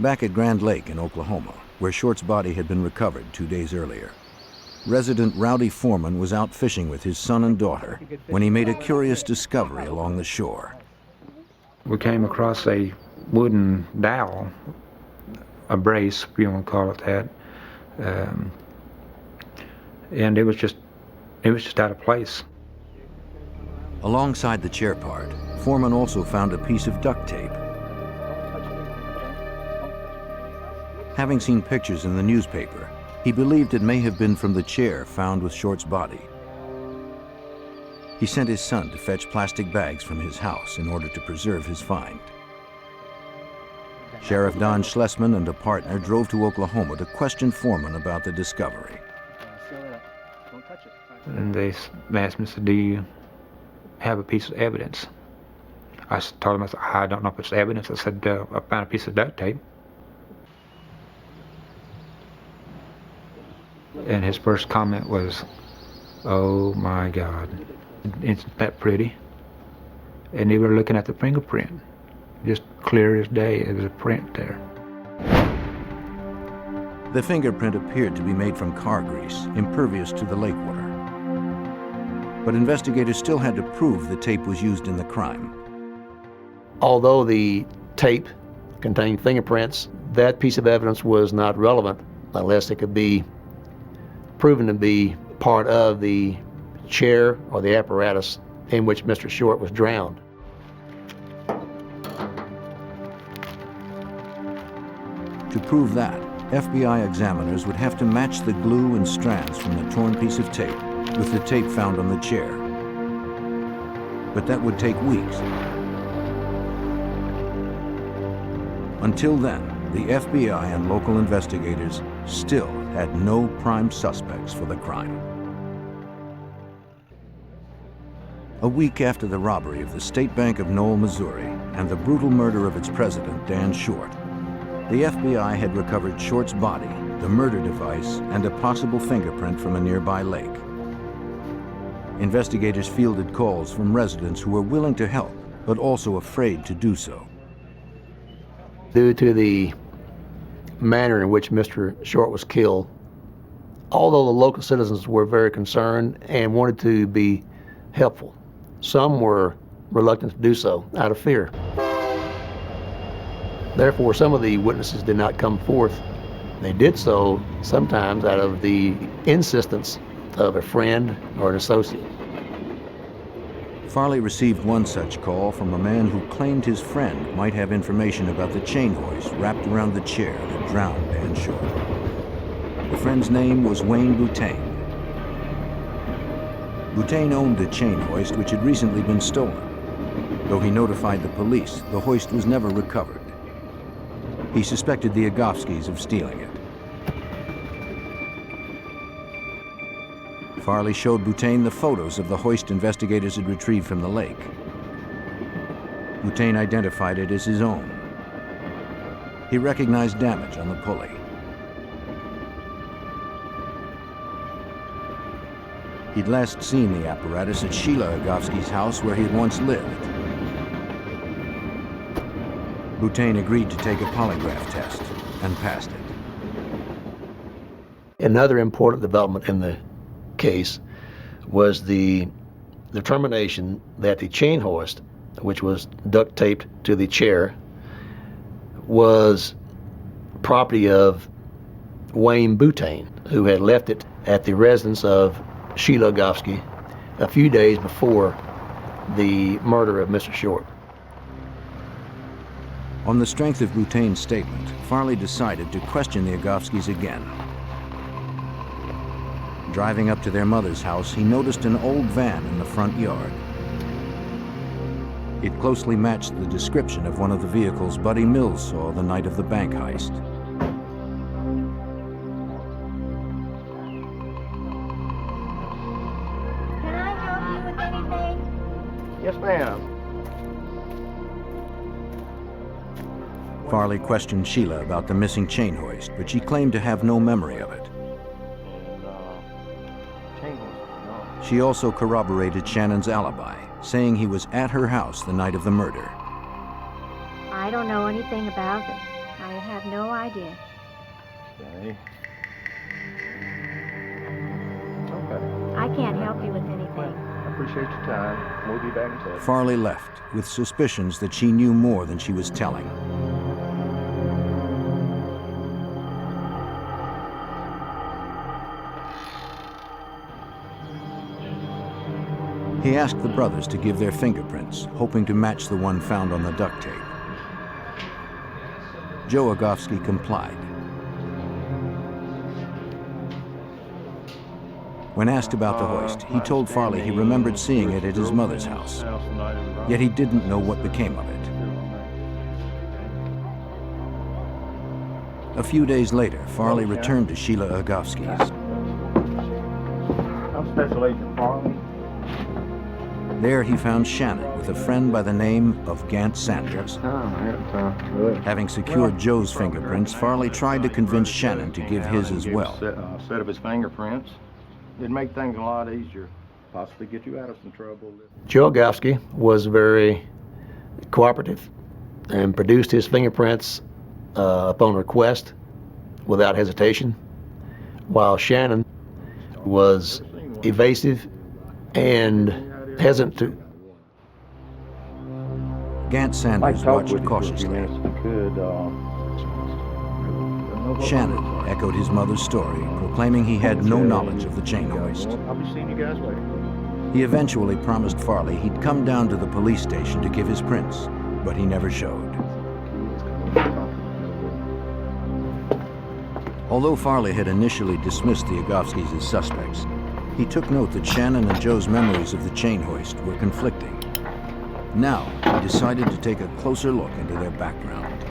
Back at Grand Lake in Oklahoma, where Short's body had been recovered 2 days earlier, resident Rowdy Foreman was out fishing with his son and daughter when he made a curious discovery along the shore. We came across a wooden dowel, a brace, if you want to call it that, and it was just out of place. Alongside the chair part, Foreman also found a piece of duct tape. Having seen pictures in the newspaper, he believed it may have been from the chair found with Short's body. He sent his son to fetch plastic bags from his house in order to preserve his find. Sheriff Don Schlesman and a partner drove to Oklahoma to question Foreman about the discovery. And they asked me, said, "Do you have a piece of evidence?" I told them, I don't know if it's evidence. I said, I found a piece of duct tape. And his first comment was, "Oh my God, isn't that pretty?" And they were looking at the fingerprint, just clear as day. There was a print there. The fingerprint appeared to be made from car grease, impervious to the lake water. But investigators still had to prove the tape was used in the crime. Although the tape contained fingerprints, that piece of evidence was not relevant unless it could be proven to be part of the chair or the apparatus in which Mr. Short was drowned. To prove that, FBI examiners would have to match the glue and strands from the torn piece of tape with the tape found on the chair. But that would take weeks. Until then, the FBI and local investigators still had no prime suspects for the crime. A week after the robbery of the State Bank of Noel, Missouri, and the brutal murder of its president, Dan Short, the FBI had recovered Short's body, the murder device, and a possible fingerprint from a nearby lake. Investigators fielded calls from residents who were willing to help, but also afraid to do so. Due to the manner in which Mr. Short was killed, although the local citizens were very concerned and wanted to be helpful, some were reluctant to do so out of fear. Therefore, some of the witnesses did not come forth. They did so sometimes out of the insistence of a friend or an associate. Farley received one such call from a man who claimed his friend might have information about the chain hoist wrapped around the chair that drowned Dan Short. The friend's name was Wayne Boutain. Boutain owned the chain hoist, which had recently been stolen. Though he notified the police, the hoist was never recovered. He suspected the Agofskis of stealing it. Farley showed Boutain the photos of the hoist investigators had retrieved from the lake. Boutain identified it as his own. He recognized damage on the pulley. He'd last seen the apparatus at Sheila Agofsky's house where he had once lived. Boutain agreed to take a polygraph test and passed it. Another important development in the case was the determination that the chain hoist, which was duct taped to the chair, was property of Wayne Boutain, who had left it at the residence of Sheila Agofsky a few days before the murder of Mr. Short. On the strength of Boutain's statement, Farley decided to question the Agofskys again. Driving up to their mother's house, he noticed an old van in the front yard. It closely matched the description of one of the vehicles Buddy Mills saw the night of the bank heist. Can I help you with anything? Yes, ma'am. Farley questioned Sheila about the missing chain hoist, but she claimed to have no memory of it. She also corroborated Shannon's alibi, saying he was at her house the night of the murder. I don't know anything about it. I have no idea. Okay. Okay. I can't help you with anything. I appreciate your time. We'll be back in touch. Farley left with suspicions that she knew more than she was telling. He asked the brothers to give their fingerprints, hoping to match the one found on the duct tape. Joe Agofsky complied. When asked about the hoist, he told Farley he remembered seeing it at his mother's house, yet he didn't know what became of it. A few days later, Farley returned to Sheila Agofsky's. I'm Special Agent Farley. There he found Shannon with a friend by the name of Gant Sanders. Having secured Joe's fingerprints, Farley tried to convince Shannon to give his as well. Set of his fingerprints. It'd make things a lot easier. Possibly get you out of some trouble. Joe Agofsky was very cooperative and produced his fingerprints upon request without hesitation, while Shannon was evasive and hesitant to. Gant Sanders watched cautiously. Shannon echoed his mother's story, proclaiming he had no knowledge of the chain hoist. I'll be seeing you guys later. He eventually promised Farley he'd come down to the police station to give his prints, but he never showed. Although Farley had initially dismissed the Agofskys as suspects, he took note that Shannon and Joe's memories of the chain hoist were conflicting. Now, he decided to take a closer look into their background.